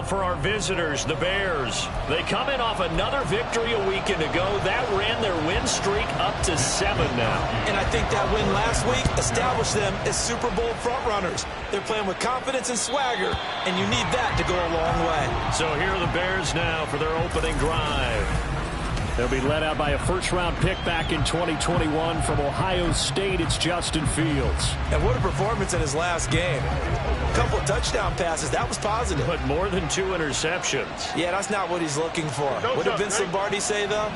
for our visitors, the Bears. They come in off another victory a weekend ago. That ran their win streak up to 7 now. And I think that win last week established them as Super Bowl frontrunners. They're playing with confidence and swagger, and you need that to go a long way. So here are the Bears now for their opening drive. They'll be led out by a first-round pick back in 2021 from Ohio State. It's Justin Fields. And what a performance in his last game. A couple of touchdown passes. That was positive. But more than 2 interceptions. Yeah, that's not what he's looking for. What did Vince Lombardi say, though?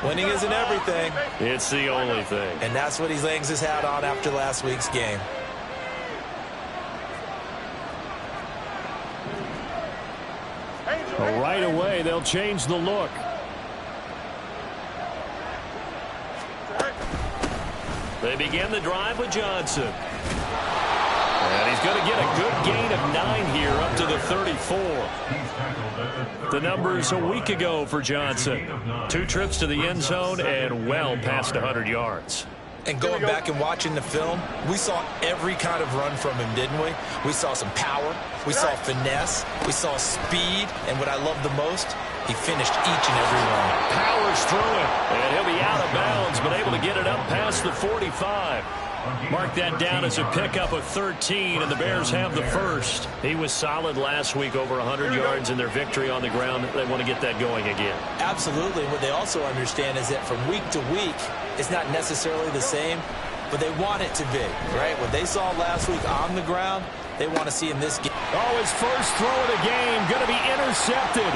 Winning isn't everything. It's the only thing. And that's what he hangs his hat on after last week's game. Well, right away, they'll change the look. They begin the drive with Johnson. And he's going to get a good gain of 9 here up to the 34. The numbers a week ago for Johnson. 2 trips to the end zone and well past 100 yards. And going back and watching the film, we saw every kind of run from him, didn't we? We saw some power. We saw finesse. We saw speed. And what I love the most, he finished each and every run. Powers through it. And he'll be out of bounds, but able to get it up past the 45. Mark that down as a pickup of 13, and the Bears have the first. He was solid last week, over 100 yards in their victory on the ground. They want to get that going again. Absolutely. What they also understand is that from week to week, it's not necessarily the same, but they want it to be, right? What they saw last week on the ground, they want to see in this game. Oh, his first throw of the game going to be intercepted.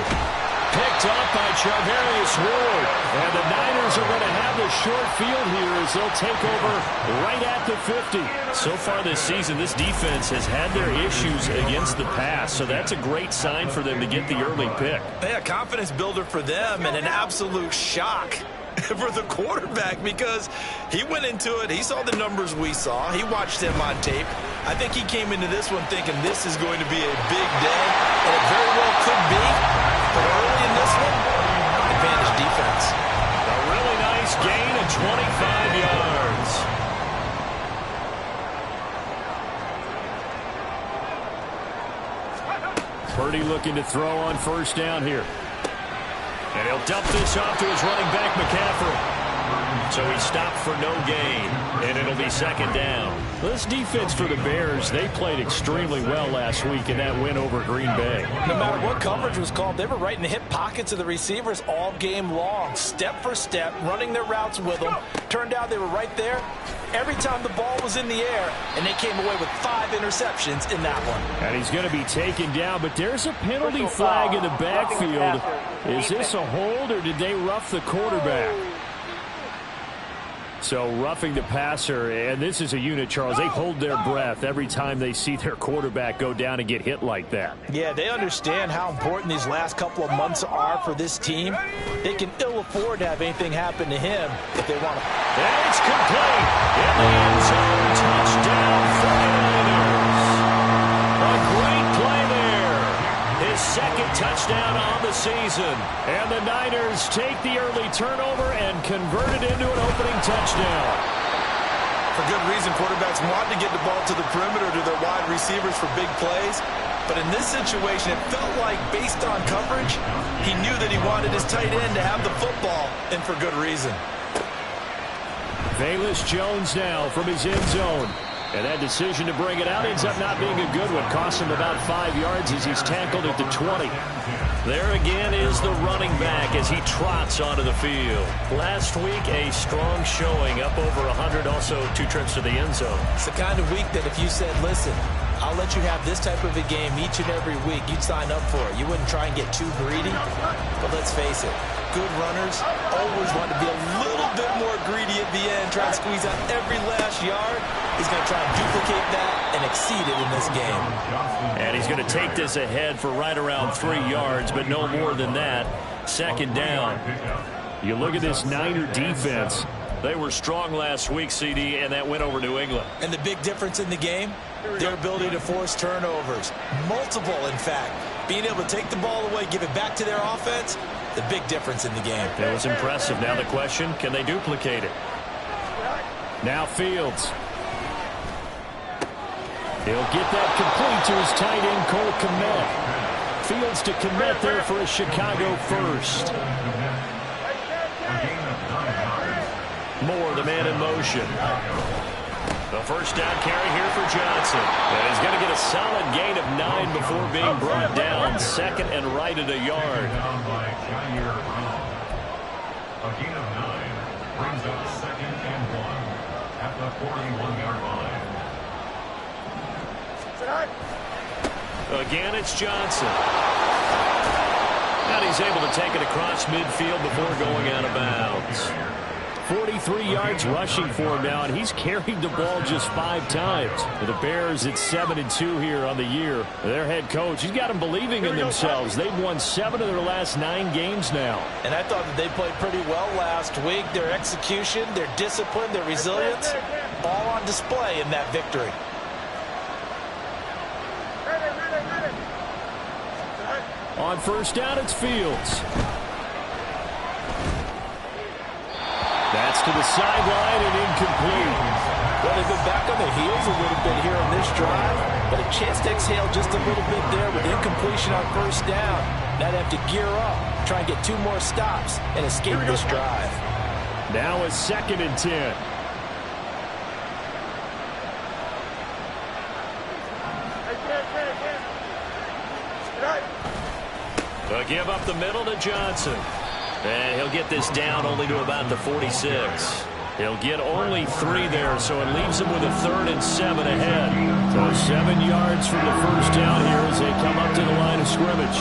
Picked up by Charvarius Ward. And the Niners are going to have the short field here as they'll take over right at the 50. So far this season, this defense has had their issues against the pass, so that's a great sign for them to get the early pick. Yeah, confidence builder for them and an absolute shock for the quarterback because he went into it. He saw the numbers we saw. He watched him on tape. I think he came into this one thinking this is going to be a big day, and it very well could be. But early in this one, advantage defense. A really nice gain of 25 yards. Purdy looking to throw on first down here. And he'll dump this off to his running back, McCaffrey. So he stopped for no gain, and it'll be second down. This defense for the Bears, they played extremely well last week in that win over Green Bay. No matter what coverage was called, they were right in the hip pockets of the receivers all game long, step for step, running their routes with them. Turned out they were right there every time the ball was in the air, and they came away with 5 interceptions in that one. And he's going to be taken down, but there's a penalty flag in the backfield. Is this a hold, or did they rough the quarterback? So roughing the passer, and this is a unit, Charles. They hold their breath every time they see their quarterback go down and get hit like that. Yeah, they understand how important these last couple of months are for this team. They can ill afford to have anything happen to him if they want to. And it's complete. In the end zone, touchdown 49ers. A great play there. His second touchdown on the season. And the Niners take the early turnover and convert it into an opening touchdown. For good reason, quarterbacks want to get the ball to the perimeter to their wide receivers for big plays. But in this situation, it felt like, based on coverage, he knew that he wanted his tight end to have the football, and for good reason. Velus Jones now from his end zone. And that decision to bring it out ends up not being a good one. Cost him about 5 yards as he's tackled at the 20. There again is the running back as he trots onto the field. Last week, a strong showing, up over 100, also 2 trips to the end zone. It's the kind of week that if you said, listen, I'll let you have this type of a game each and every week, you'd sign up for it. You wouldn't try and get too greedy. But let's face it, good runners always want to be a little bit more greedy at the end, try and squeeze out every last yard. He's going to try and duplicate that and exceed it in this game. And he's going to take this ahead for right around 3 yards, but no more than that. Second down. You look at this Niner defense. They were strong last week, CD, and that went over New England. And the big difference in the game, their ability to force turnovers. Multiple, in fact. Being able to take the ball away, give it back to their offense, the big difference in the game. It was impressive. Now the question, can they duplicate it? Now Fields. He'll get that complete to his tight end, Cole Kmet. Fields to commit there for a Chicago first. Moore, the man in motion. The first down carry here for Johnson. And he's going to get a solid gain of 9 before being brought down. Second and right at a yard. A gain of 9 brings up second and 1 at the 41-yard line. Again, it's Johnson. And he's able to take it across midfield before going out of bounds. 43 yards rushing for him now, and he's carried the ball just 5 times. For the Bears, it's 7-2 here on the year. Their head coach, he's got them believing in themselves. They've won 7 of their last 9 games now. And I thought that they played pretty well last week. Their execution, their discipline, their resilience, all on display in that victory. On first down, it's Fields. That's to the sideline and incomplete. Well, they've been back on their heels a little bit here on this drive, but a chance to exhale just a little bit there with incompletion on first down. Now they have to gear up, try and get 2 more stops, and escape this drive. Now a 2nd and 10. A give up the middle to Johnson. And he'll get this down only to about the 46. He'll get only 3 there, so it leaves him with a 3rd and 7 ahead. So 7 yards from the first down here as they come up to the line of scrimmage.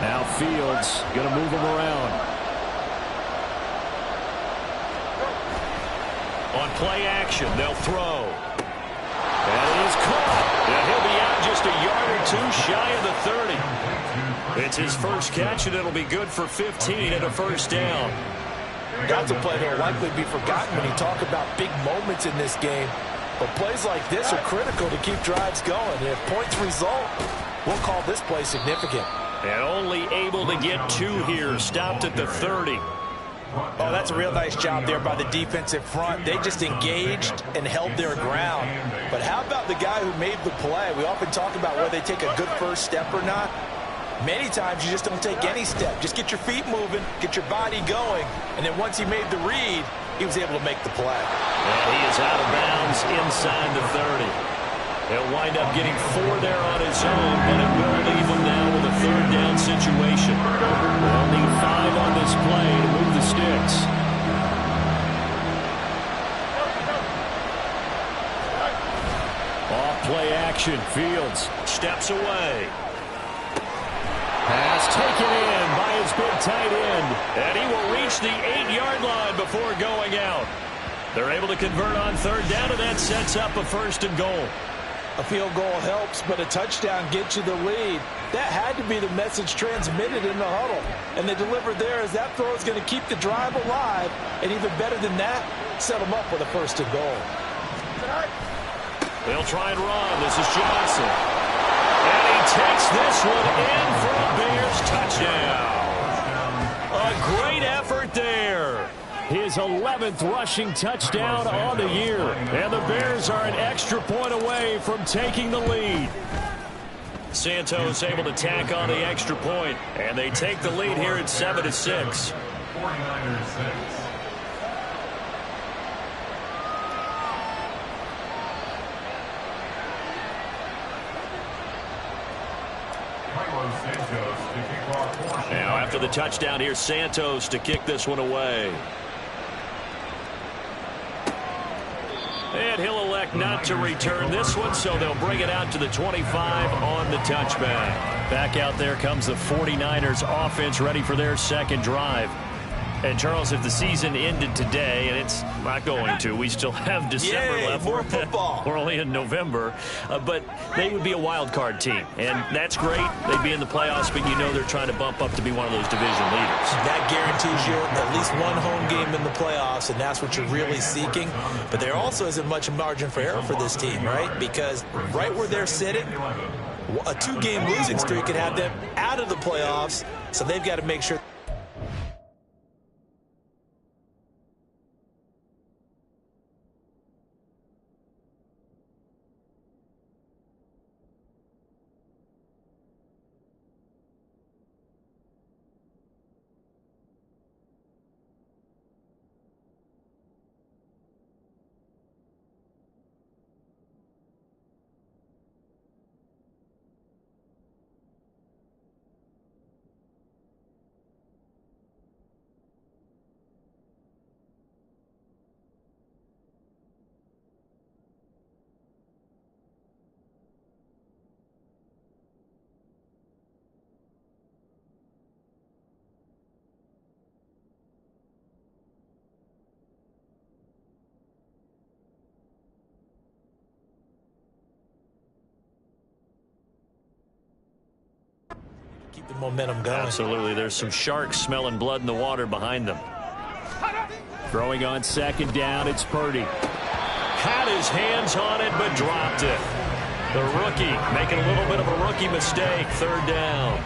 Now Fields going to move him around. On play action, they'll throw. And it is caught. And he'll be out just a yard or 2 shy of the 30. It's his first catch, and it'll be good for 15 and a first down. That's a play that will likely be forgotten when you talk about big moments in this game. But plays like this are critical to keep drives going. And if points result, we'll call this play significant. And only able to get 2 here. Stopped at the 30. Oh, that's a real nice job there by the defensive front. They just engaged and held their ground. But how about the guy who made the play? We often talk about whether they take a good first step or not. Many times you just don't take any step. Just get your feet moving, get your body going, and then once he made the read, he was able to make the play. And he is out of bounds inside the 30. He'll wind up getting 4 there on his own, but it will leave him now with a 3rd down situation. They'll need 5 on this play to move the sticks. Off play action. Fields steps away. Pass taken in by his big tight end. And he will reach the 8-yard line before going out. They're able to convert on 3rd down, and that sets up a 1st and goal. A field goal helps, but a touchdown gets you the lead. That had to be the message transmitted in the huddle. And they delivered there as that throw is going to keep the drive alive. And even better than that, set them up with a 1st and goal. They'll try and run. This is Johnson. And he takes this one in for a Bears touchdown. A great effort there. His 11th rushing touchdown on the year. And the Bears are an extra point away from taking the lead. Santos able to tack on the extra point. And they take the lead here at 7-6. 49ers 6. Now after the touchdown, here's Santos to kick this one away. And he'll elect not to return this one, so they'll bring it out to the 25 on the touchback. Back out there comes the 49ers offense ready for their 2nd drive. And, Charles, if the season ended today, and it's not going to, we still have December left. More football. We're only in November. But they would be a wild card team. And that's great. They'd be in the playoffs, but you know they're trying to bump up to be one of those division leaders. That guarantees you at least 1 home game in the playoffs, and that's what you're really seeking. But there also isn't much margin for error for this team, right? Because right where they're sitting, a 2-game losing streak could have them out of the playoffs, so they've got to make sure Keep the momentum going. Absolutely. There's some sharks smelling blood in the water behind them. Throwing on second down, it's Purdy. Had his hands on it, but dropped it. The rookie making a little bit of a rookie mistake, third down.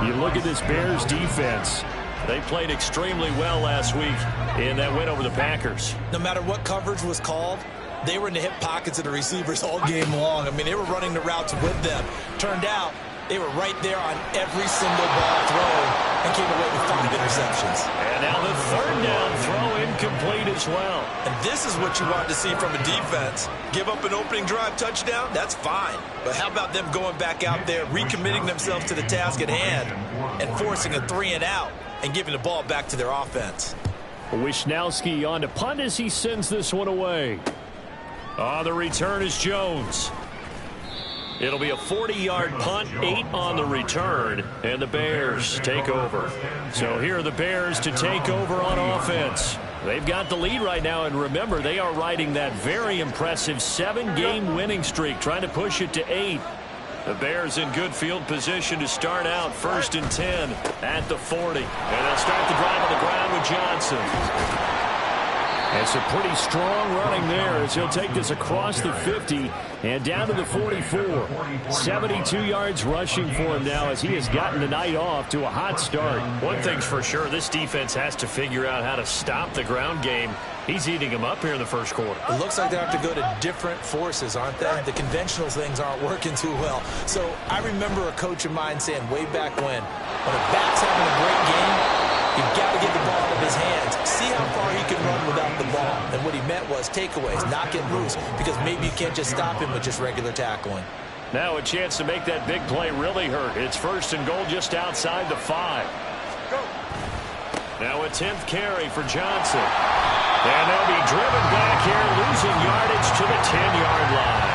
You look at this Bears defense. They played extremely well last week in that win over the Packers. No matter what coverage was called, they were in the hip pockets of the receivers all game long. I mean, they were running the routes with them. Turned out they were right there on every single ball thrown and came away with 5 interceptions. And now the third down throw incomplete as well. And this is what you want to see from a defense. Give up an opening drive touchdown, that's fine. But how about them going back out there, recommitting themselves to the task at hand, and forcing a 3-and-out and giving the ball back to their offense. Wisnowski on to punt as he sends this one away. The return is Jones. It'll be a 40-yard punt, 8 on the return, and the Bears take over. So here are the Bears to take over on offense. They've got the lead right now, and remember, they are riding that very impressive 7-game winning streak, trying to push it to 8. The Bears in good field position to start out, 1st and 10 at the 40. And they'll start the drive on the ground with Johnson. It's a pretty strong running there as he'll take this across the 50 and down to the 44. 72 yards rushing for him now as he has gotten the night off to a hot start. One thing's for sure, this defense has to figure out how to stop the ground game. He's eating them up here in the first quarter. It looks like they have to go to different forces, aren't they? The conventional things aren't working too well. So I remember a coach of mine saying way back when a back's having a great game, you've got to get the ball out of his hands. See how far he can run without the ball. And what he meant was takeaways, knock it loose, because maybe you can't just stop him with just regular tackling. Now a chance to make that big play really hurt. It's 1st and goal just outside the 5. Go. Now a 10th carry for Johnson. And they'll be driven back here, losing yardage to the 10-yard line.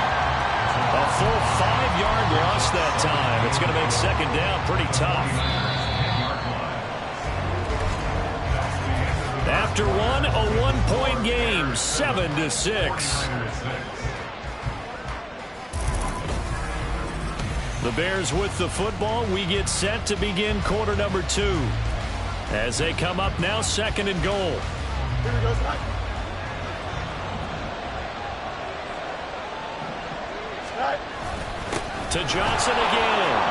A full 5-yard loss that time. It's going to make second down pretty tough. After one, a 1-point game, 7-6. The Bears with the football. We get set to begin quarter number 2. As they come up now, 2nd and goal. Here we go, Scott. To Johnson again.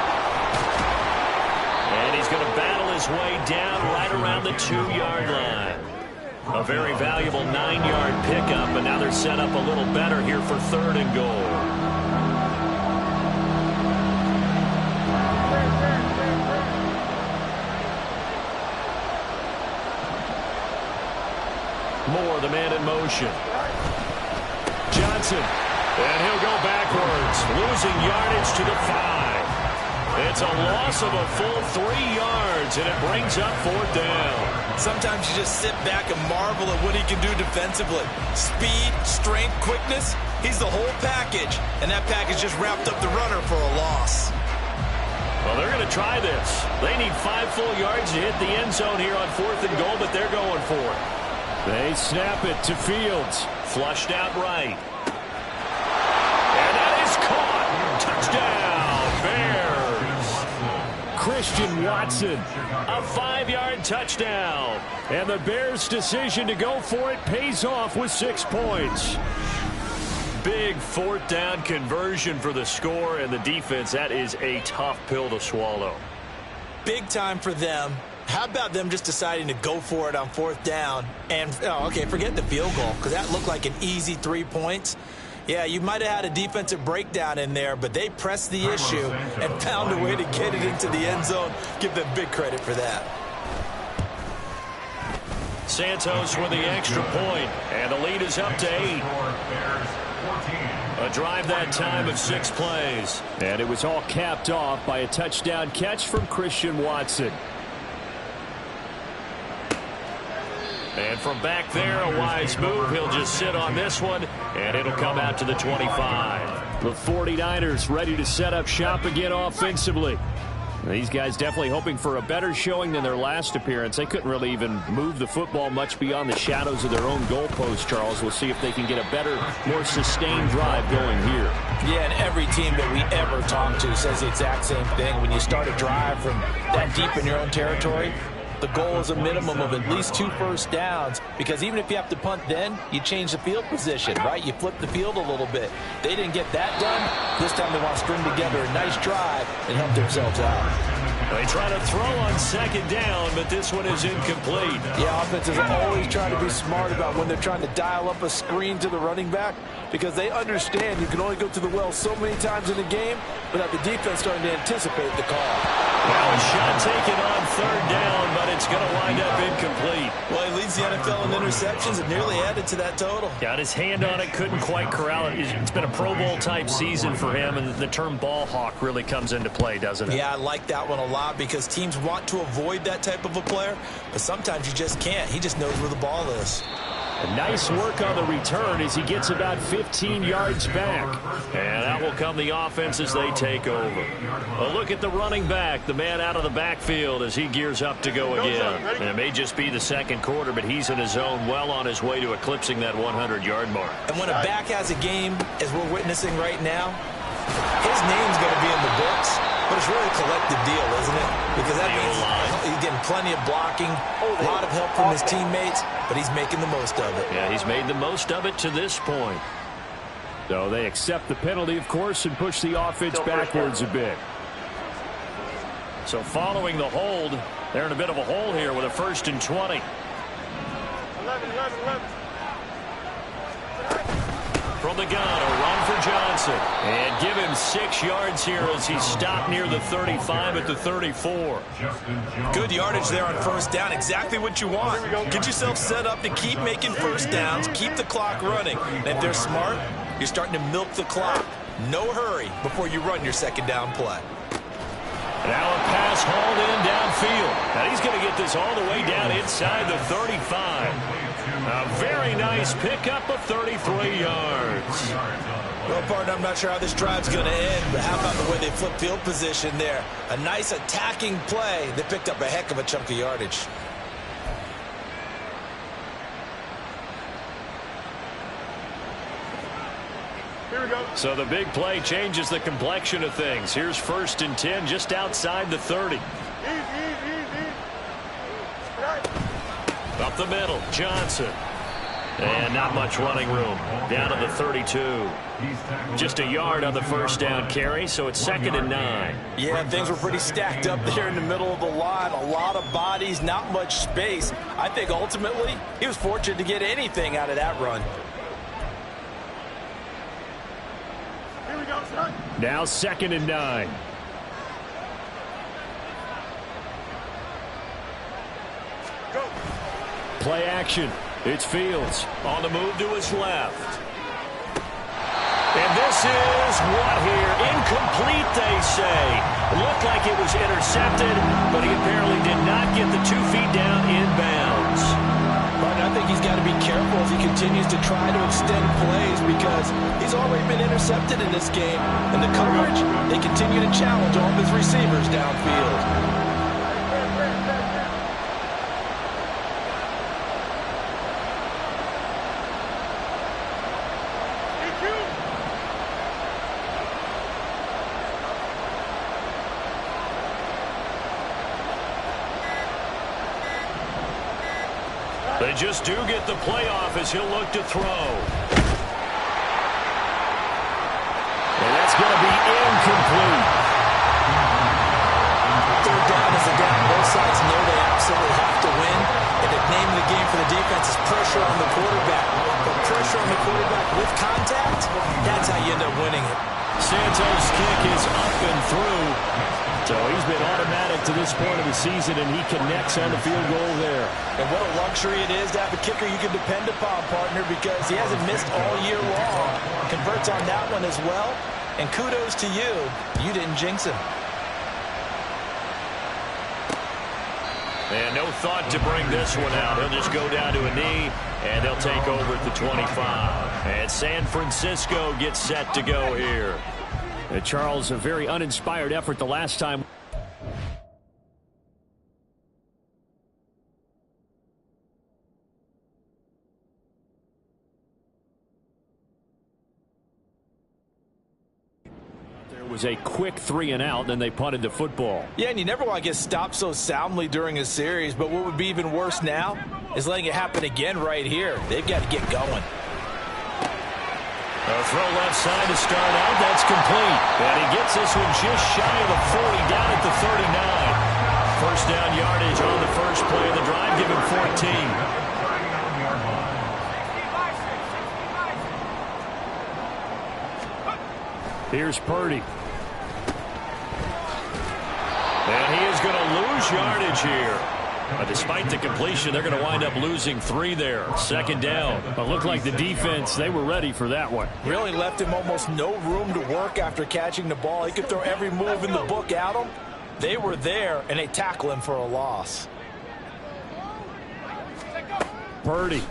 And he's going to battle his way down right around the 2-yard line. A very valuable 9-yard pickup, and now they're set up a little better here for 3rd and goal. Moore, the man in motion. Johnson, and he'll go backwards, losing yardage to the 5. It's a loss of a full 3 yards, and it brings up 4th down. Sometimes you just sit back and marvel at what he can do defensively. Speed, strength, quickness, he's the whole package, and that package just wrapped up the runner for a loss. Well, they're going to try this. They need 5 full yards to hit the end zone here on 4th and goal, but they're going for it. They snap it to Fields. Flushed out right. And that is caught. Touchdown, Bears. Christian Watson, a 5-yard touchdown. And the Bears' decision to go for it pays off with 6 points. Big 4th down conversion for the score, and the defense, that is a tough pill to swallow. Big time for them. How about them just deciding to go for it on 4th down? And, okay, forget the field goal, because that looked like an easy 3 points. Yeah, you might have had a defensive breakdown in there, but they pressed the issue and found a way to get it into the end zone. Give them big credit for that. Santos with the extra point, and the lead is up to 8. A drive that time of 6 plays. And it was all capped off by a touchdown catch from Christian Watson. And from back there, a wise move. He'll just sit on this one, and it'll come out to the 25. The 49ers ready to set up shop again offensively. These guys definitely hoping for a better showing than their last appearance. They couldn't really even move the football much beyond the shadows of their own goalpost, Charles. We'll see if they can get a better, more sustained drive going here. Yeah, and every team that we ever talk to says the exact same thing. When you start a drive from that deep in your own territory, the goal is a minimum of at least 2 first downs, because even if you have to punt then, you change the field position, right? You flip the field a little bit. They didn't get that done. This time they want to string together a nice drive and help themselves out. They try to throw on second down, but this one is incomplete. Yeah, offenses are always trying to be smart about when they're trying to dial up a screen to the running back, because they understand you can only go to the well so many times in a game without the defense starting to anticipate the call. Now a shot taken on third down, but it's going to wind up incomplete. Well, he leads the NFL in interceptions and nearly added to that total. Got his hand on it, couldn't quite corral it. It's been a Pro Bowl-type season for him, and the term ball hawk really comes into play, doesn't it? Yeah, I like that one a lot, because teams want to avoid that type of a player, but sometimes you just can't. He just knows where the ball is. A nice work on the return as he gets about 15 yards back. And out will come the offense as they take over. A look at the running back, the man out of the backfield as he gears up to go again. And it may just be the second quarter, but he's in his zone, well on his way to eclipsing that 100-yard mark. And when a back has a game, as we're witnessing right now, his name's going to be in the books. But it's really a collective deal, isn't it? Because that means he's getting plenty of blocking, a lot of help from his teammates, but he's making the most of it. Yeah, he's made the most of it to this point. So they accept the penalty, of course, and push the offense backwards a bit. So following the hold, they're in a bit of a hole here with a 1st and 20. 11. From the gun, a run for Johnson. And give him 6 yards here as he's stopped near the 35 at the 34. Good yardage there on first down. Exactly what you want. Get yourself set up to keep making first downs, keep the clock running. And if they're smart, you're starting to milk the clock. No hurry before you run your second down play. Now a pass hauled in downfield. Now he's going to get this all the way down inside the 35. A very nice pickup of 33 yards. Well, partner, I'm not sure how this drive's going to end, but how about the way they flip field position there? A nice attacking play. They picked up a heck of a chunk of yardage. Here we go. So the big play changes the complexion of things. Here's 1st and 10 just outside the 30. Easy. Up the middle, Johnson. And not much running room. Down to the 32. Just a yard on the first down carry, so it's 2nd and 9. Yeah, things were pretty stacked up there in the middle of the line. A lot of bodies, not much space. I think ultimately he was fortunate to get anything out of that run. Here we go, son. Now 2nd and 9. Go. Play action. It's Fields on the move to his left. And this is what here? Incomplete, they say. Looked like it was intercepted, but he apparently did not get the 2 feet down in bounds. But I think he's got to be careful as he continues to try to extend plays, because he's already been intercepted in this game. And the coverage, they continue to challenge all of his receivers downfield. They just do get the playoff as he'll look to throw. And that's going to be incomplete. Third down is a down. Both sides know they absolutely have to win. And the name of the game for the defense is pressure on the quarterback. But pressure on the quarterback with contact, that's how you end up winning it. Santos' kick is up and through. So he's been automatic to this point of the season, and he connects on the field goal there. And what a luxury it is to have a kicker you can depend upon, partner, because he hasn't missed all year long. Converts on that one as well. And kudos to you. You didn't jinx him. And no thought to bring this one out. He'll just go down to a knee, and they'll take over at the 25. And San Francisco gets set to go here. Charles, a very uninspired effort the last time. There was a quick 3-and-out, then they punted the football. Yeah, and you never want to get stopped so soundly during a series, but what would be even worse now is letting it happen again right here. They've got to get going. A throw left side to start out. That's complete. And he gets this one just shy of the 40, down at the 39. First down yardage on the first play of the drive. Give him 14. Here's Purdy. And he is going to lose yardage here. But despite the completion, they're going to wind up losing 3 there. Second down. It looked like the defense, they were ready for that one. Really left him almost no room to work after catching the ball. He could throw every move in the book at him. They were there, and they tackle him for a loss. Purdy.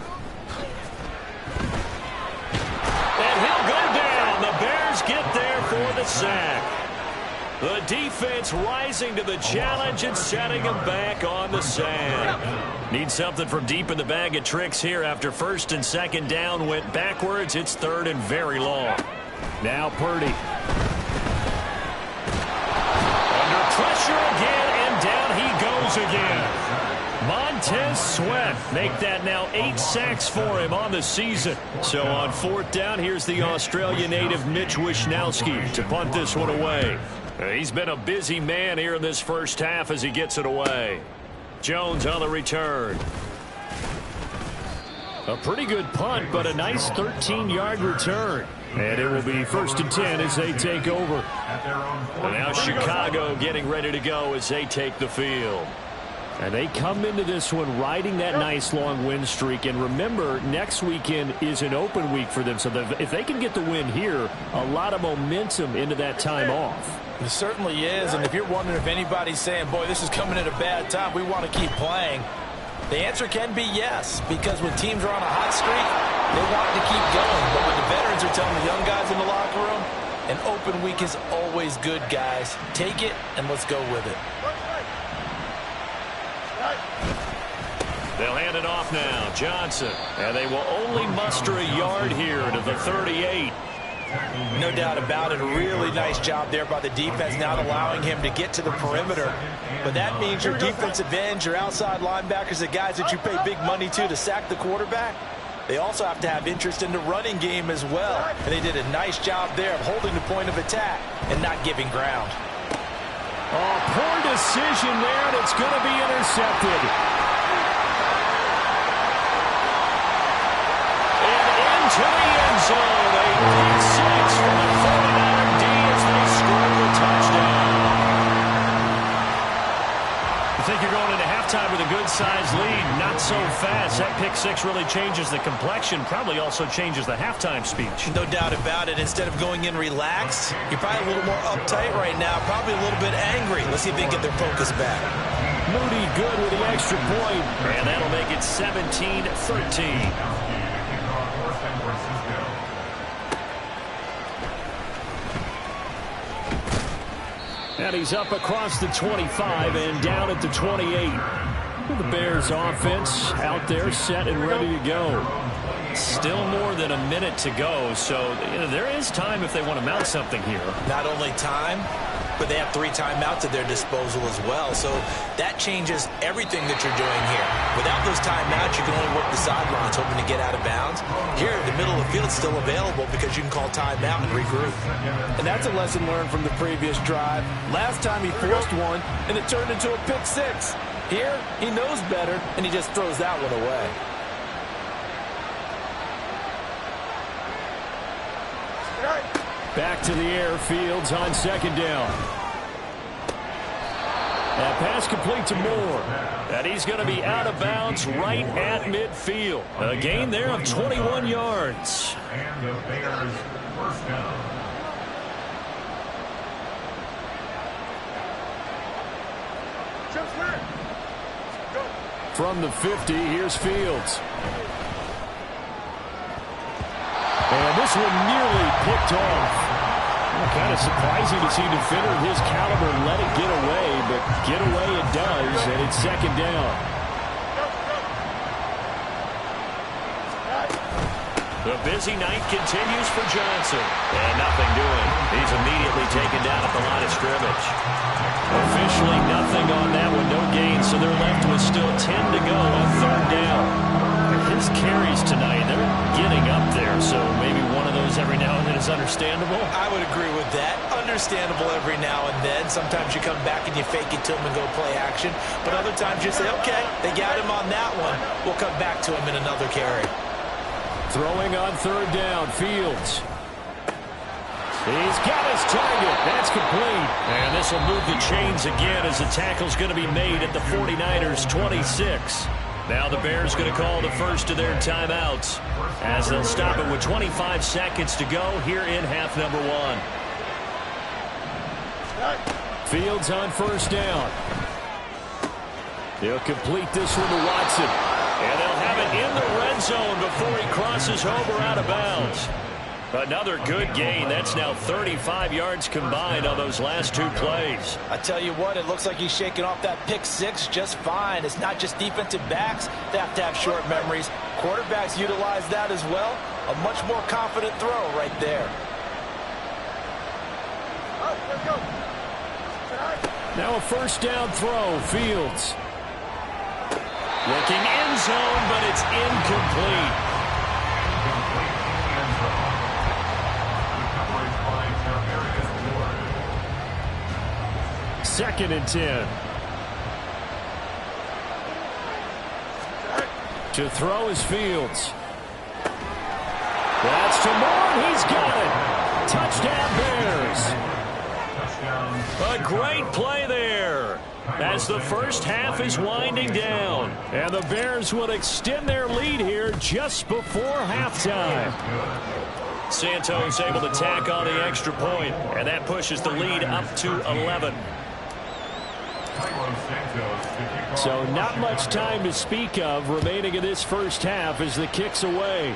And he'll go down. The Bears get there for the sack. The defense rising to the challenge and setting him back on the sack. Need something from deep in the bag of tricks here after first and second down went backwards. It's third and very long. Now Purdy. Under pressure again, and down he goes again. Montez Sweat make that now 8 sacks for him on the season. So on fourth down, here's the Australia native Mitch Wishnowsky to punt this one away. He's been a busy man here in this first half as he gets it away. Jones on the return. A pretty good punt, but a nice 13-yard return. And it will be first and 10 as they take over. And now Chicago getting ready to go as they take the field. And they come into this one riding that nice long win streak. And remember, next weekend is an open week for them. So if they can get the win here, a lot of momentum into that time off. It certainly is. And if you're wondering if anybody's saying, boy, this is coming at a bad time, we want to keep playing, the answer can be yes. Because when teams are on a hot streak, they want to keep going. But when the veterans are telling the young guys in the locker room, an open week is always good, guys. Take it and let's go with it. They'll hand it off now. Johnson. And they will only muster a yard here to the 38. No doubt about it. A really nice job there by the defense, not allowing him to get to the perimeter. But that means your defensive ends, your outside linebackers, the guys that you pay big money to sack the quarterback, they also have to have interest in the running game as well. And they did a nice job there of holding the point of attack and not giving ground. Oh, poor decision there, and it's going to be intercepted. And into the end zone, a pick six from the 49er D as they score the touchdown. You think you're going into halftime with a good-sized lead? Not so fast. That pick six really changes the complexion, probably also changes the halftime speech. No doubt about it. Instead of going in relaxed, you're probably a little more uptight right now, probably a little bit angry. Let's see if they can get their focus back. Moody good with the extra point, and that'll make it 17-13. And he's up across the 25 and down at the 28. The Bears offense out there set and ready to go. Still more than a minute to go, so there is time if they want to mount something here. Not only time, but they have 3 timeouts at their disposal as well. So that changes everything that you're doing here. Without those timeouts, you can only work the sidelines, hoping to get out of bounds. Here, the middle of the field is still available because you can call timeout and regroup. And that's a lesson learned from the previous drive. Last time he forced one, and it turned into a pick six. Here, he knows better, and he just throws that one away. Back to the air, Fields on second down. That pass complete to Moore. And he's going to be out of bounds right at midfield. A gain there of 21 yards. And the Bears first down. From the 50, here's Fields. And this one nearly picked off. Kind of surprising to see a defender of his caliber let it get away, but get away it does, and it's second down. The busy night continues for Johnson. And nothing doing. He's immediately taken down at the line of scrimmage. Officially nothing on that one, no gain, so they're left with still 10 to go on third down. His carries tonight, they're getting up there, so maybe one of those every now and then is understandable. I would agree with that. Understandable every now and then. Sometimes you come back and you fake it to him and go play action. But other times you say, okay, they got him on that one. We'll come back to him in another carry. Throwing on third down, Fields. He's got his target. That's complete. And this will move the chains again as the tackle's going to be made at the 49ers' 26. Now the Bears going to call the first of their timeouts as they'll stop it with 25 seconds to go here in half number one. Fields on first down. He'll complete this one to Watson. And they'll have it in the red zone before he crosses over out of bounds. Another good gain. That's now 35 yards combined on those last two plays. I tell you what, it looks like he's shaking off that pick six just fine. It's not just defensive backs that have to have short memories. Quarterbacks utilize that as well. A much more confident throw right there. Let's go. Now a first down throw, Fields. Looking end zone, but it's incomplete. Second and 10. To throw is Fields. That's to Moore. He's got it. Touchdown Bears. A great play there as the first half is winding down. And the Bears will extend their lead here just before halftime. Santos able to tack on the extra point, and that pushes the lead up to 11. So not much time to speak of remaining in this first half as the kick's away.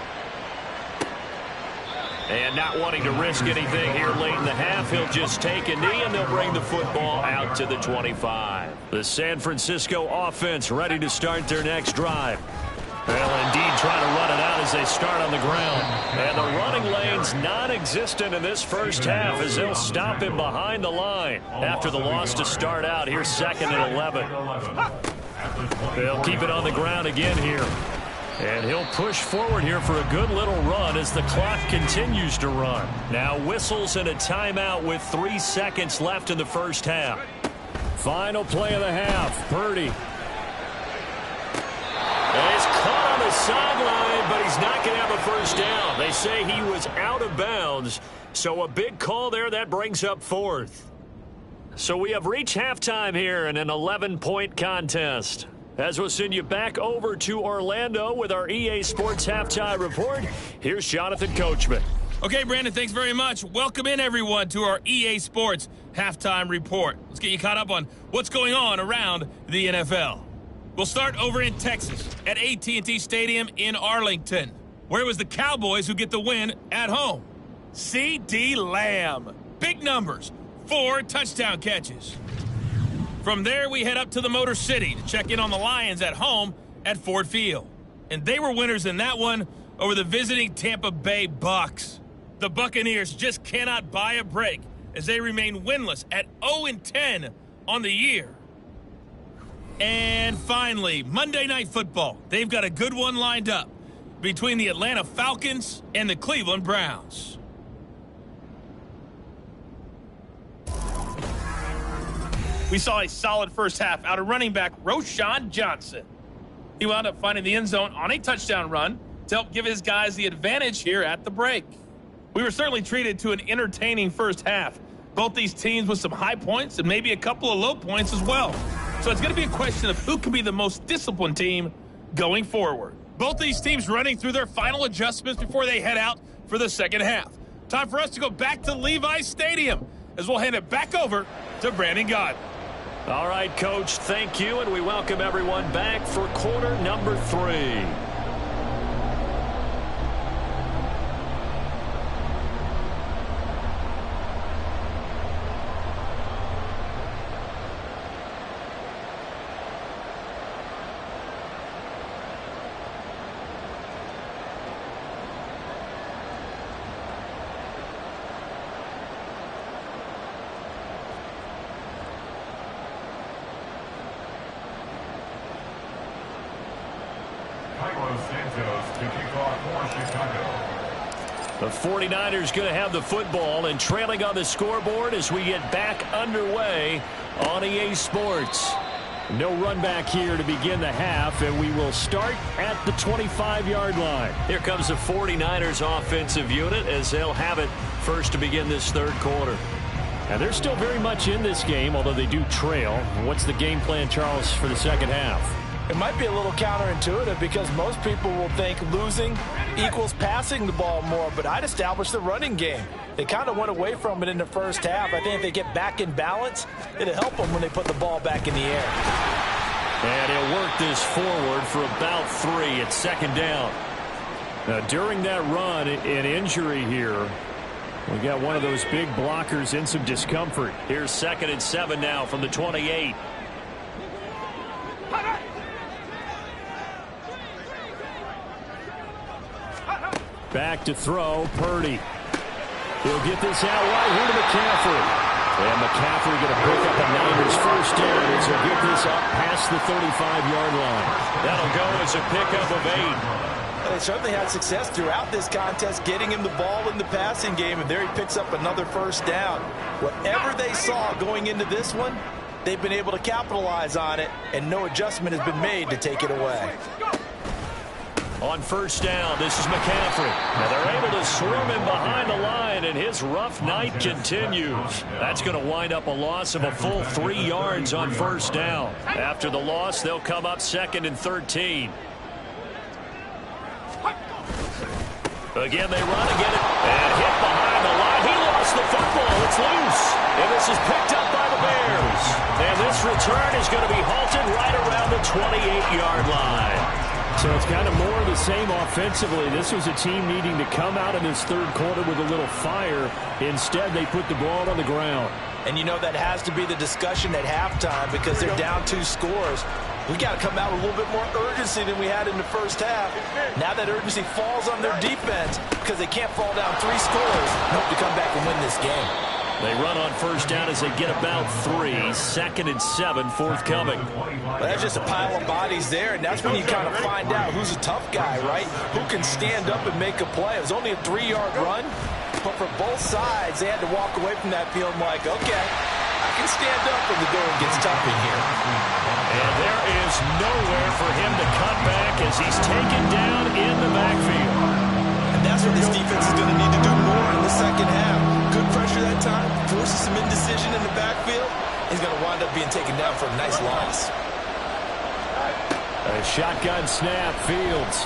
And not wanting to risk anything here late in the half, he'll just take a knee and they'll bring the football out to the 25. The San Francisco offense ready to start their next drive. Well, indeed, trying to run it out as they start on the ground. And the running lane's non-existent in this first half as they'll stop him behind the line after the loss to start out. Here's second and 11. They'll keep it on the ground again here. And he'll push forward here for a good little run as the clock continues to run. Now whistles and a timeout with 3 seconds left in the first half. Final play of the half, Purdy. He's caught on the sideline, but he's not going to have a first down. They say he was out of bounds, so a big call there that brings up fourth. So we have reached halftime here in an 11-point contest. As we'll send you back over to Orlando with our EA Sports Halftime Report, here's Jonathan Coachman. Okay, Brandon, thanks very much. Welcome in, everyone, to our EA Sports Halftime Report. Let's get you caught up on what's going on around the NFL. We'll start over in Texas at AT&T Stadium in Arlington, where it was the Cowboys who get the win at home. C.D. Lamb. Big numbers. 4 touchdown catches. From there, we head up to the Motor City to check in on the Lions at home at Ford Field. And they were winners in that one over the visiting Tampa Bay Bucks. The Buccaneers just cannot buy a break as they remain winless at 0-10 on the year. And finally, Monday Night Football. They've got a good one lined up between the Atlanta Falcons and the Cleveland Browns. We saw a solid first half out of running back Roschon Johnson. He wound up finding the end zone on a touchdown run to help give his guys the advantage here at the break. We were certainly treated to an entertaining first half. Both these teams with some high points and maybe a couple of low points as well. So it's going to be a question of who can be the most disciplined team going forward. Both these teams running through their final adjustments before they head out for the second half. Time for us to go back to Levi's Stadium as we'll hand it back over to Brandon Gott. All right, Coach, thank you, and we welcome everyone back for quarter number 3. Santos to kick off for Chicago. The 49ers going to have the football and trailing on the scoreboard as we get back underway on EA Sports. No run back here to begin the half, and we will start at the 25-yard line. Here comes the 49ers offensive unit as they'll have it first to begin this third quarter. And they're still very much in this game, although they do trail. What's the game plan, Charles, for the second half? It might be a little counterintuitive because most people will think losing equals passing the ball more, but I'd establish the running game. They kind of went away from it in the first half. I think if they get back in balance, it'll help them when they put the ball back in the air. And he'll work this forward for about 3 at second down. Now, during that run, an injury here. We got one of those big blockers in some discomfort. Here's 2nd and 7 now from the 28. Back to throw, Purdy. He'll get this out wide here to McCaffrey. And McCaffrey going to pick up a Niners first down as he'll get this up past the 35-yard line. That'll go as a pickup of 8. They certainly had success throughout this contest getting him the ball in the passing game, and there he picks up another first down. Whatever they saw going into this one, they've been able to capitalize on it, and no adjustment has been made to take it away. On first down, this is McCaffrey. Now they're able to swarm him behind the line, and his rough night continues. That's going to wind up a loss of a full 3 yards on first down. After the loss, they'll come up 2nd and 13. Again, they run again and hit behind the line. He lost the football. It's loose. And this is picked up by the Bears. And this return is going to be halted right around the 28-yard line. So it's kind of more of the same offensively. This was a team needing to come out in this third quarter with a little fire. Instead, they put the ball on the ground. And you know that has to be the discussion at halftime because they're down 2 scores. We got to come out with a little bit more urgency than we had in the first half. Now that urgency falls on their defense because they can't fall down 3 scores and hope to come back and win this game. They run on first down as they get about 3. 2nd and 7 forthcoming. Well, that's just a pile of bodies there, and that's when you kind of find out who's a tough guy, right? Who can stand up and make a play. It was only a 3-yard run, but for both sides, they had to walk away from that feeling like, okay, I can stand up when the going gets tough in here. And there is nowhere for him to cut back as he's taken down in the backfield. And that's what this defense is going to need to do more in the second half. Good pressure that time, forces some indecision in the backfield. He's going to wind up being taken down for a nice loss. A shotgun snap, Fields.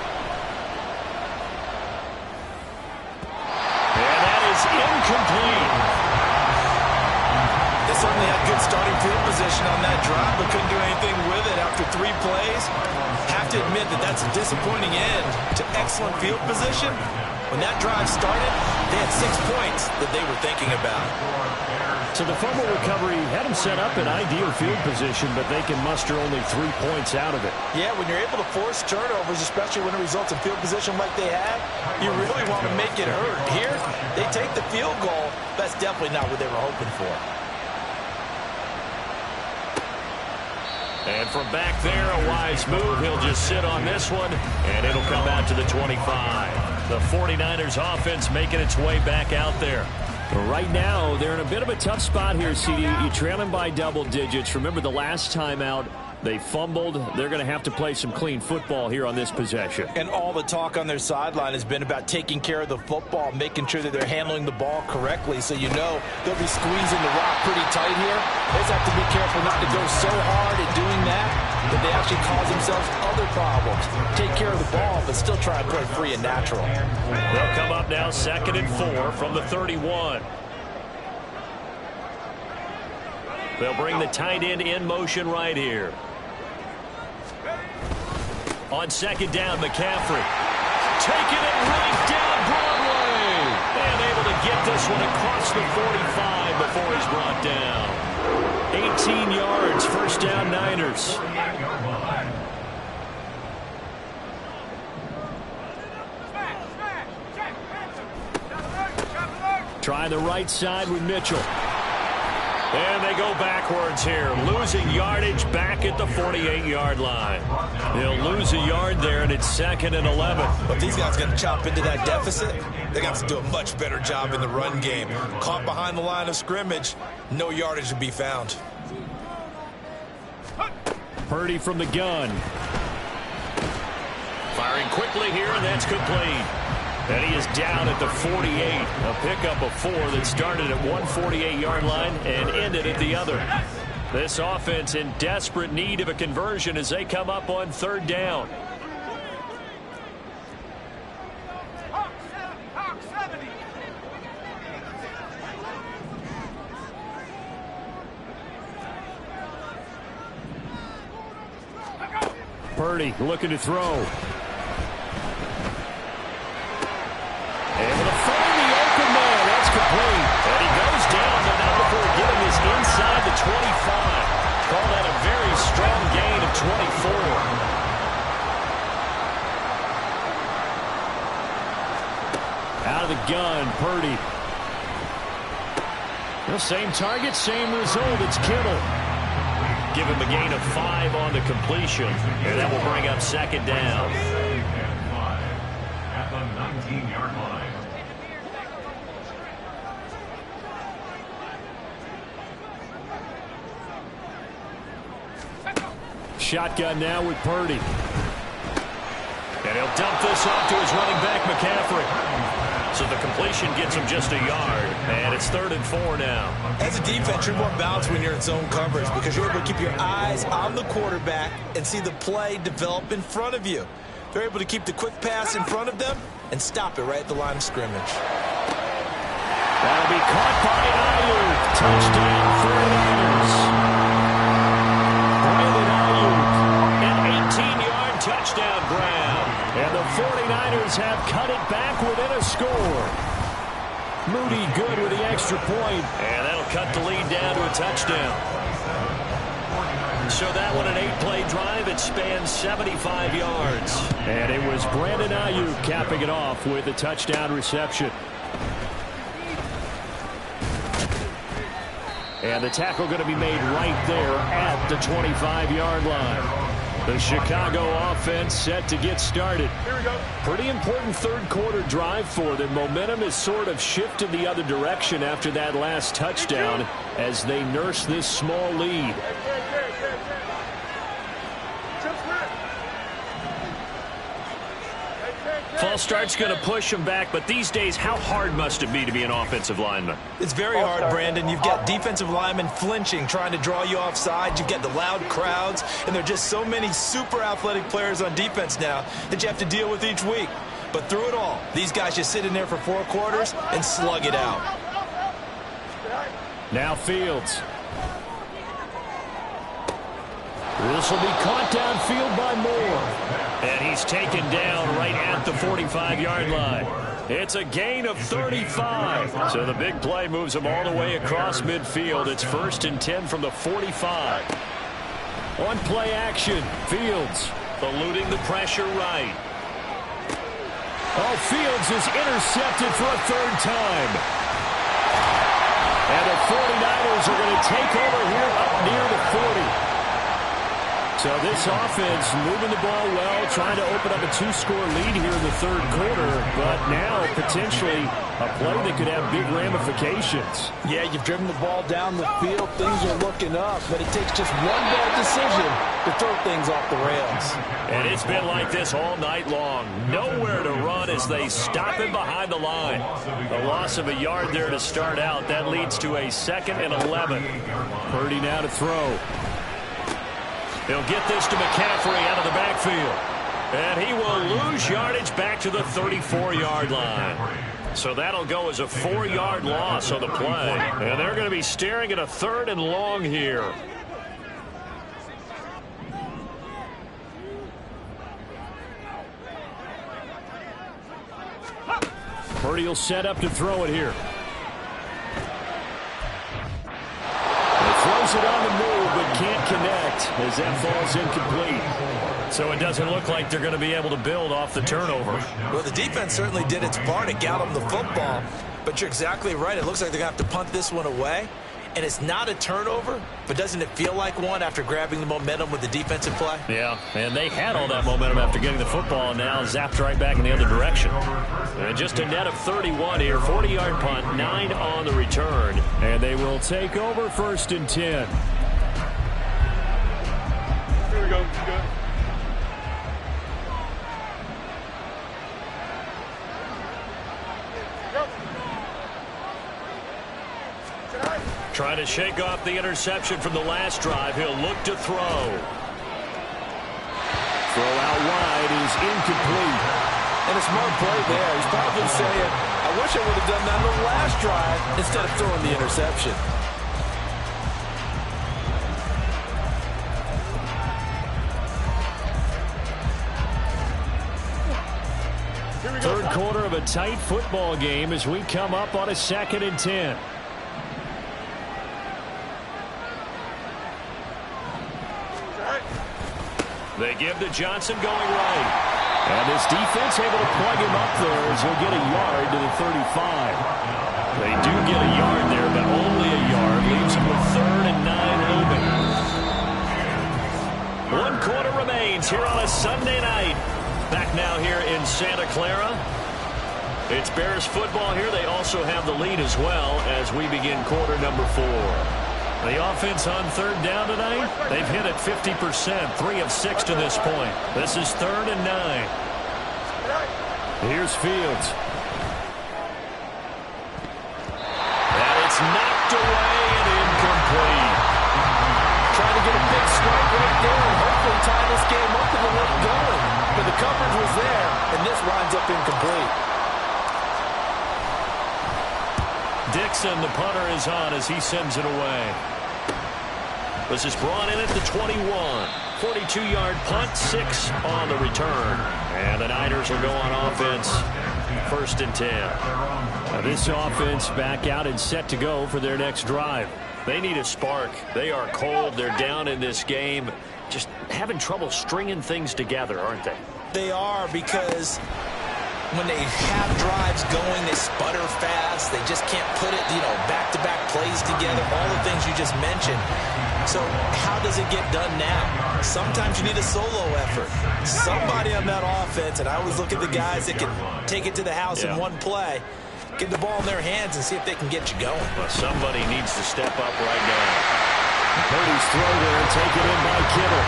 And that is incomplete. They certainly had good starting field position on that drive, but couldn't do anything with it after 3 plays. Have to admit that that's a disappointing end to excellent field position. When that drive started, they had 6 points that they were thinking about. So the fumble recovery had them set up in ideal field position, but they can muster only 3 points out of it. Yeah, when you're able to force turnovers, especially when it results in field position like they have, you really want to make it hurt. Here, they take the field goal. That's definitely not what they were hoping for. And from back there, a wise move. He'll just sit on this one, and it'll come out to the 25. The 49ers offense making its way back out there. Right now, they're in a bit of a tough spot here, CD. You're trailing by double digits. Remember the last time out, they fumbled. They're going to have to play some clean football here on this possession. And all the talk on their sideline has been about taking care of the football, making sure that they're handling the ball correctly. So you know they'll be squeezing the rock pretty tight here. They just have to be careful not to go so hard at doing that they actually cause themselves other problems. Take care of the ball, but still try and play free and natural. They'll come up now 2nd and 4 from the 31. They'll bring the tight end in motion right here. On 2nd down, McCaffrey. Taking it right down Broadway. And able to get this one across the 45 before he's brought down. 18 yards, first down Niners. Try the right side with Mitchell. And they go backwards here, losing yardage back at the 48-yard line. They'll lose a yard there, and it's 2nd and 11. But these guys got to chop into that deficit. They got to do a much better job in the run game. Caught behind the line of scrimmage, no yardage to be found. Purdy from the gun. Firing quickly here, and that's complete. And he is down at the 48. A pickup of 4 that started at one 48-yard line and ended at the other. This offense in desperate need of a conversion as they come up on 3rd down. Purdy looking to throw. Able to find the open man. That's complete. And he goes down, but not before getting this inside the 25. Call that a very strong gain of 24. Out of the gun, Purdy. The same target, same result. It's Kittle. Give him a gain of 5 on the completion. And that will bring up 2nd down. At the 19-yard line. Shotgun now with Purdy. And he'll dump this off to his running back, McCaffrey. So the completion gets him just a yard. And it's 3rd and 4 now. As a defense, you're more balanced when you're in zone coverage because you're able to keep your eyes on the quarterback and see the play develop in front of you. They're able to keep the quick pass in front of them and stop it right at the line of scrimmage. That'll be caught by Ayuk. Touchdown 49ers. An 18-yard touchdown grab. And the 49ers have cut it back within a score. Moody good with the extra point. And that'll cut the lead down to a touchdown. So that one, an 8-play drive. It spans 75 yards. And it was Brandon Ayuk capping it off with a touchdown reception. And the tackle going to be made right there at the 25-yard line. The Chicago offense set to get started. Here we go. Pretty important 3rd quarter drive for them. Momentum has sort of shifted the other direction after that last touchdown as they nurse this small lead. False start's going to push them back, but these days, how hard must it be to be an offensive lineman? It's very hard, Brandon. You've got defensive linemen flinching, trying to draw you offside. You've got the loud crowds, and there are just so many super athletic players on defense now that you have to deal with each week. But through it all, these guys just sit in there for 4 quarters and slug it out. Now Fields. This will be caught downfield by Moore. And he's taken down right at the 45-yard line. It's a gain of 35. So the big play moves him all the way across midfield. It's 1st and 10 from the 45. On play action, Fields. Eluding the pressure right. Oh, Fields is intercepted for a 3rd time. And the 49ers are going to take over here up near the 40. So this offense moving the ball well, trying to open up a 2-score lead here in the 3rd quarter, but now potentially a play that could have big ramifications. Yeah, you've driven the ball down the field. Things are looking up, but it takes just one bad decision to throw things off the rails. And it's been like this all night long. Nowhere to run as they stop him behind the line. A loss of a yard there to start out. That leads to a 2nd and 11. Purdy now to throw. He'll get this to McCaffrey out of the backfield. And he will lose yardage back to the 34-yard line. So that'll go as a 4-yard loss on the play. And they're going to be staring at a 3rd and long here. Purdy will set up to throw it here. Throws it on the move, but can't connect as that falls incomplete. So it doesn't look like they're going to be able to build off the turnover. Well, the defense certainly did its part to get them the football, but you're exactly right. It looks like they're going to have to punt this one away and it's not a turnover, but doesn't it feel like one after grabbing the momentum with the defensive play? Yeah, and they had all that momentum after getting the football, and now zapped right back in the other direction. And just a net of 31 here, 40-yard punt, 9 on the return, and they will take over 1st and 10. Here we go. Good. Trying to shake off the interception from the last drive. He'll look to throw. Throw out wide is incomplete. And a smart play there. He's probably saying, I wish I would have done that on the last drive instead of throwing the interception. Third quarter of a tight football game as we come up on a 2nd and 10. They give to Johnson going right. And this defense able to plug him up there as he'll get a yard to the 35. They do get a yard there, but only a yard. Leaves him with 3rd and 9 open. 1 quarter remains here on a Sunday night. Back now here in Santa Clara. It's Bears football here. They also have the lead as well as we begin quarter number 4. The offense on 3rd down tonight, they've hit it 50%, 3 of 6 to this point. This is 3rd and 9. Here's Fields. And it's knocked away and incomplete. Trying to get a big strike right there and hopefully tie this game up with a little going. But the coverage was there, and this winds up incomplete. Dixon, the punter, is on as he sends it away. This is brought in at the 21. 42-yard punt, 6 on the return. And the Niners will go on offense. 1st and 10. Now this offense back out and set to go for their next drive. They need a spark. They are cold. They're down in this game. Just having trouble stringing things together, aren't they? They are, because when they have drives going, they sputter fast. They just can't put it, back-to-back plays together, all the things you just mentioned. So how does it get done now? Sometimes you need a solo effort. Somebody on that offense, and I always look at the guys that can take it to the house in one play, get the ball in their hands and see if they can get you going. Well, somebody needs to step up right now. Purdy's throw there, taken in by Kittle.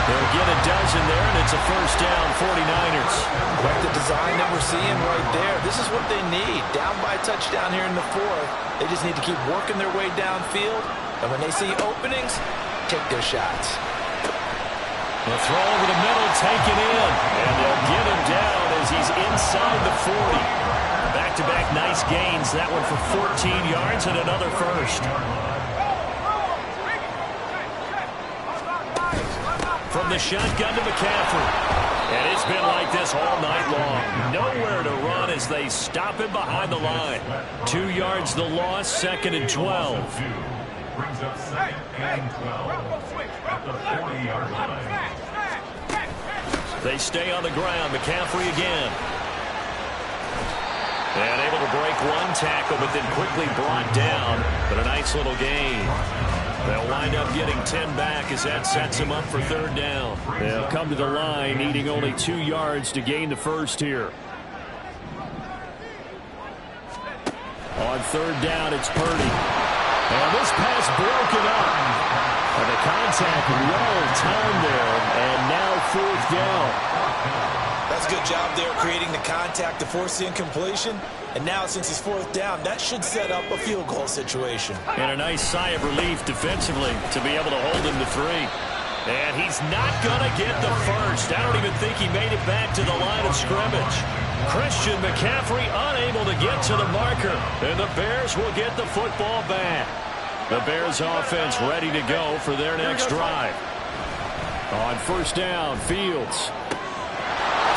They'll get a dozen there, and it's a 1st down, 49ers. Like the design that we're seeing right there, this is what they need. Down by a touchdown here in the 4th. They just need to keep working their way downfield. And when they see openings, take their shots. The throw over the middle, taken in. And they'll get him down as he's inside the 40. Back-to-back nice gains. That one for 14 yards and another 1st. From the shotgun to McCaffrey. And it's been like this all night long. Nowhere to run as they stop him behind the line. 2 yards the loss, 2nd and 12. Brings up 2nd and 12 at the 40-yard line. They stay on the ground. McCaffrey again. And able to break 1 tackle, but then quickly brought down. But a nice little gain. They'll wind up getting 10 back as that sets them up for 3rd down. They'll come to the line, needing only 2 yards to gain the 1st here. On 3rd down, it's Purdy. And this pass broken up. And the contact well timed there. And now 4th down. That's a good job there creating the contact to force the incompletion. And now since it's 4th down, that should set up a field goal situation. And a nice sigh of relief defensively to be able to hold him to 3. And he's not going to get the 1st. I don't even think he made it back to the line of scrimmage. Christian McCaffrey unable to get to the marker. And the Bears will get the football back. The Bears offense ready to go for their next drive. On 1st down, Fields.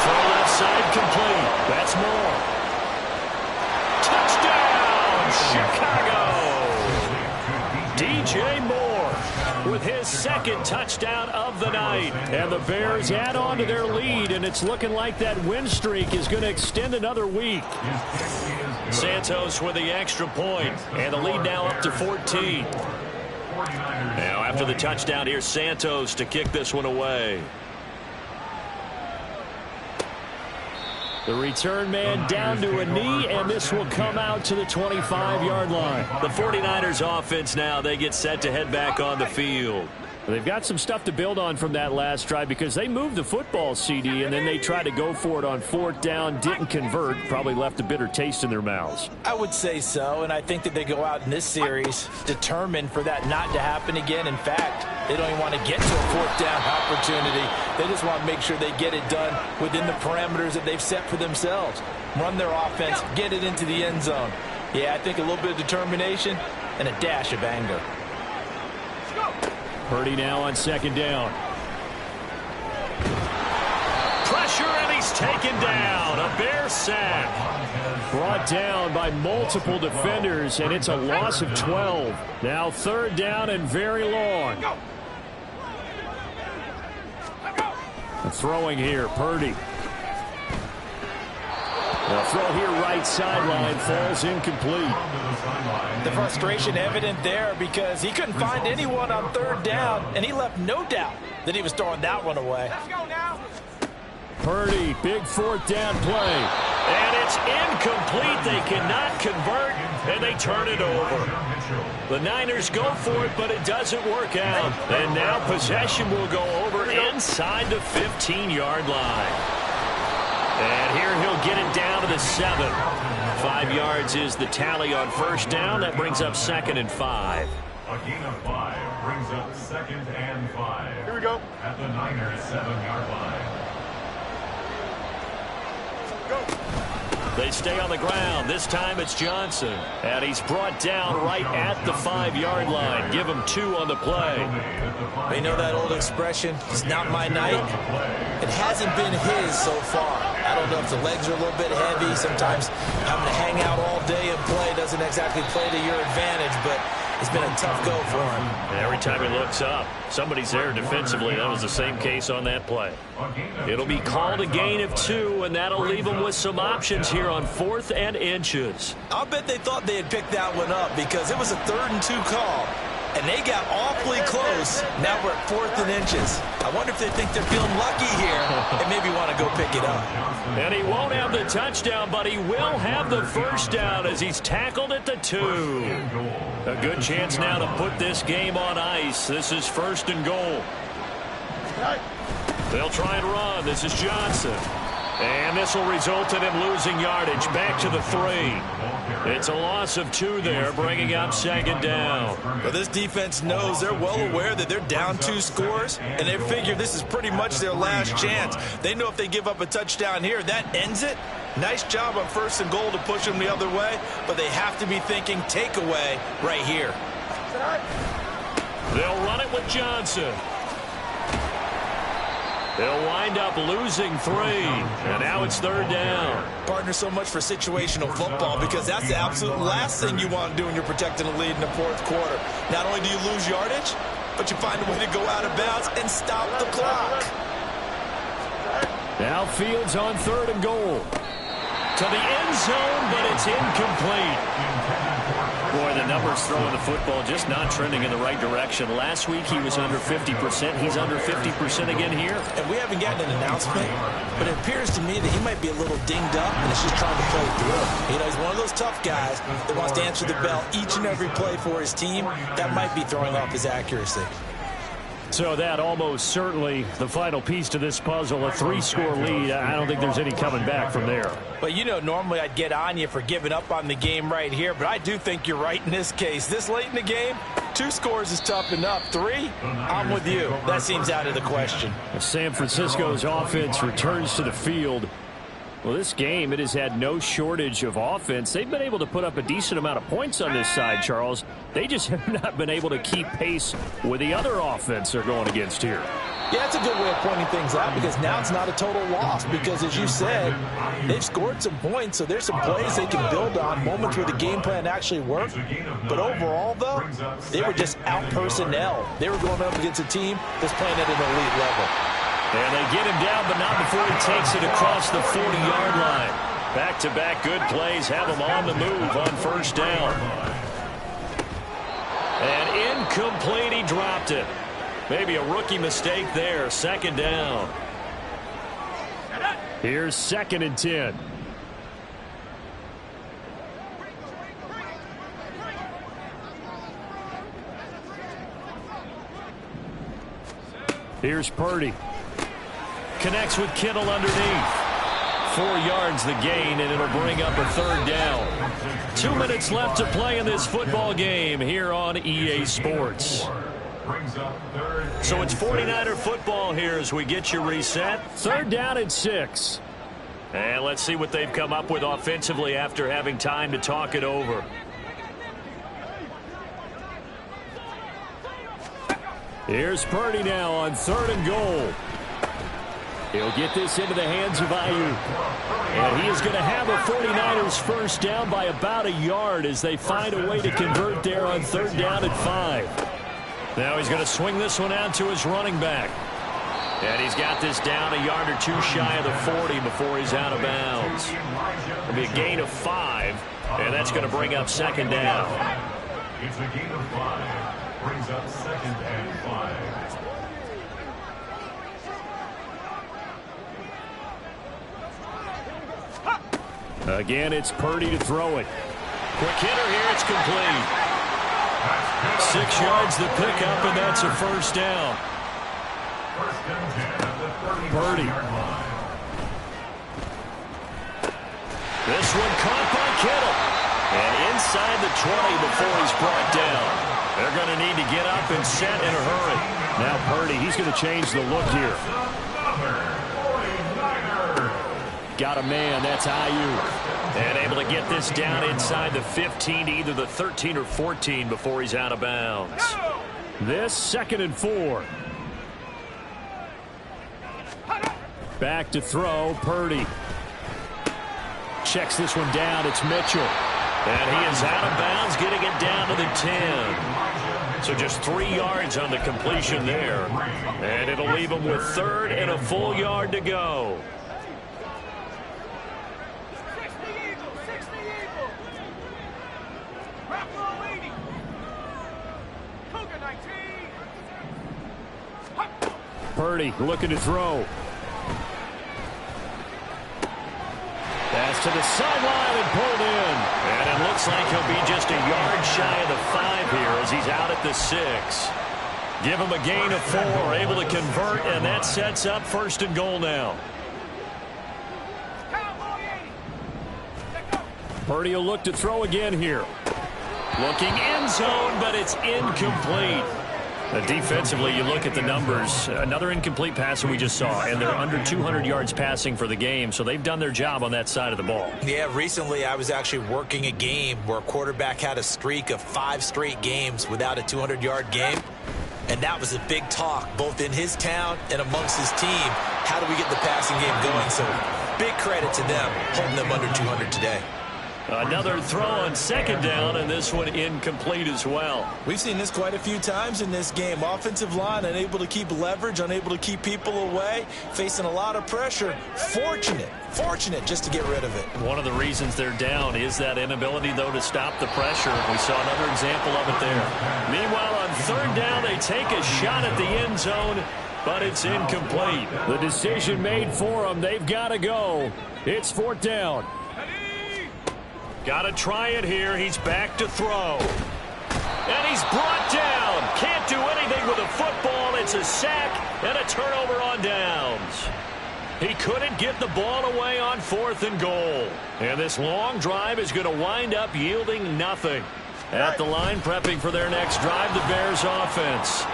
Throw left side complete. That's Moore. Touchdown, Chicago! DJ Moore with his 2nd touchdown of the night. And the Bears add on to their lead, and it's looking like that win streak is going to extend another week. Santos with the extra point, and the lead now up to 14. Now after the touchdown, here's Santos to kick this one away. The return man down to a knee, and this will come out to the 25-yard line. The 49ers offense now, they get set to head back on the field. They've got some stuff to build on from that last drive because they moved the football, CD, and then they tried to go for it on 4th down, didn't convert, probably left a bitter taste in their mouths. I would say so, and I think that they go out in this series determined for that not to happen again. In fact, they don't even want to get to a 4th down opportunity. They just want to make sure they get it done within the parameters that they've set for themselves. Run their offense, get it into the end zone. Yeah, I think a little bit of determination and a dash of anger. Purdy now on 2nd down. Pressure, and he's taken down. A Bear sack. Brought down by multiple defenders, and it's a loss of 12. Now 3rd down and very long. Throwing here, Purdy. The throw here right sideline falls incomplete. The frustration evident there because he couldn't find anyone on 3rd down, and he left no doubt that he was throwing that one away. Let's go now. Purdy, big 4th down play. And it's incomplete. They cannot convert, and they turn it over. The Niners go for it, but it doesn't work out. And now possession will go over inside the 15-yard line. And here he'll get it down to the 7. 5 yards is the tally on 1st down. That brings up 2nd and 5. A gain of 5 brings up 2nd and 5. Here we go. At the Niners' 7-yard line. They stay on the ground. This time it's Johnson. And he's brought down right at the 5-yard line. Give him 2 on the play. You know that old expression, it's not my night? It hasn't been his so far. I don't know if the legs are a little bit heavy. Sometimes having to hang out all day and play doesn't exactly play to your advantage, but it's been a tough go for him. And every time he looks up, somebody's there defensively. That was the same case on that play. It'll be called a gain of 2, and that'll leave them with some options here on 4th and inches. I'll bet they thought they had picked that one up because it was a 3rd and 2 call. And they got awfully close. Now we're at 4th and inches. I wonder if they think they're feeling lucky here and maybe want to go pick it up. And he won't have the touchdown, but he will have the 1st down as he's tackled at the 2. A good chance now to put this game on ice. This is 1st and goal. They'll try and run. This is Johnson. And this will result in him losing yardage back to the 3. It's a loss of 2 there, bringing up 2nd down. Well, this defense knows they're well aware that they're down 2 scores, and they figure this is pretty much their last chance. They know if they give up a touchdown here, that ends it. Nice job on 1st and goal to push them the other way, but they have to be thinking takeaway right here. They'll run it with Johnson. They'll wind up losing 3, and now it's 3rd down. Partner, so much for situational football because that's the absolute last thing you want to do when you're protecting a lead in the 4th quarter. Not only do you lose yardage, but you find a way to go out of bounds and stop the clock. Now Fields on 3rd and goal. To the end zone, but it's incomplete. Boy, the numbers throwing the football just not trending in the right direction. Last week he was under 50%. He's under 50% again here. And we haven't gotten an announcement, but it appears to me that he might be a little dinged up and is just trying to play through. You know, he's one of those tough guys that wants to answer the bell each and every play for his team. That might be throwing off his accuracy. So that almost certainly the final piece to this puzzle, a 3-score lead. I don't think there's any coming back from there. But, you know, normally I'd get on you for giving up on the game right here, but I do think you're right in this case. This late in the game, 2 scores is tough enough. 3, I'm with you. That seems out of the question. San Francisco's offense returns to the field. Well, this game, it has had no shortage of offense. They've been able to put up a decent amount of points on this side, Charles. They just have not been able to keep pace with the other offense they're going against here. Yeah, that's a good way of pointing things out because now it's not a total loss because, as you said, they've scored some points, so there's some plays they can build on, moments where the game plan actually worked. But overall, though, they were just out-personnel. They were going up against a team that's playing at an elite level. And they get him down, but not before he takes it across the 40-yard line. Back-to-back good plays have him on the move on first down. And incomplete, he dropped it. Maybe a rookie mistake there, second down. Here's 2nd and 10. Here's Purdy. Connects with Kittle underneath. 4 yards the gain, and it'll bring up a 3rd down. 2 minutes left to play in this football game here on EA Sports. So it's 49er football here as we get you reset. 3rd down and 6. And let's see what they've come up with offensively after having time to talk it over. Here's Purdy now on 3rd and goal. He'll get this into the hands of Ayuk. And he is going to have a 49ers first down by about a yard as they find a way to convert there on 3rd down and 5. Now he's going to swing this one out to his running back. And he's got this down a yard or 2 shy of the 40 before he's out of bounds. It'll be a gain of 5, and that's going to bring up 2nd down. It's a gain of 5. Brings up 2nd and 5. Again, it's Purdy to throw it. Quick hitter here, it's complete. 6 yards the pickup, and that's a first down. First and 10 at the Purdy. 35-yard line. This one caught by Kittle. And inside the 20 before he's brought down. They're going to need to get up and set in a hurry. Now Purdy, he's going to change the look here. Got a man, that's Ayuk. And able to get this down inside the 15 to either the 13 or 14 before he's out of bounds. This 2nd and 4. Back to throw, Purdy. Checks this one down, it's Mitchell. And he is out of bounds, getting it down to the 10. So just 3 yards on the completion there. And it'll leave him with 3rd and a full yard to go. Purdy looking to throw. Pass to the sideline and pulled in. And it looks like he'll be just a yard shy of the 5 here as he's out at the 6. Give him a gain of 4, able to convert, and that sets up 1st and goal now. Purdy will look to throw again here. Looking end zone, but it's incomplete. Defensively, you look at the numbers. Another incomplete pass we just saw, and they're under 200 yards passing for the game, so they've done their job on that side of the ball. Yeah, recently I was actually working a game where a quarterback had a streak of 5 straight games without a 200-yard game, and that was a big talk both in his town and amongst his team. How do we get the passing game going? So big credit to them, holding them under 200 today. Another throw on 2nd down, and this one incomplete as well. We've seen this quite a few times in this game. Offensive line unable to keep leverage, unable to keep people away, facing a lot of pressure. Fortunate just to get rid of it. One of the reasons they're down is that inability, though, to stop the pressure. We saw another example of it there. Meanwhile, on 3rd down, they take a shot at the end zone, but it's incomplete. The decision made for them. They've got to go. It's 4th down. Got to try it here. He's back to throw. And he's brought down. Can't do anything with a football. It's a sack and a turnover on downs. He couldn't get the ball away on 4th and goal. And this long drive is going to wind up yielding nothing. At the line, prepping for their next drive, the Bears offense.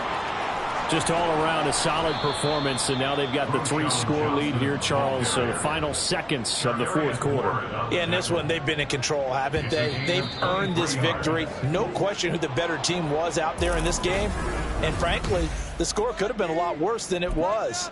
Just all around a solid performance, and now they've got the 3-score lead here, Charles. So the final seconds of the 4th quarter. Yeah, in this one, they've been in control, haven't they? They've earned this victory. No question who the better team was out there in this game. And frankly, the score could have been a lot worse than it was.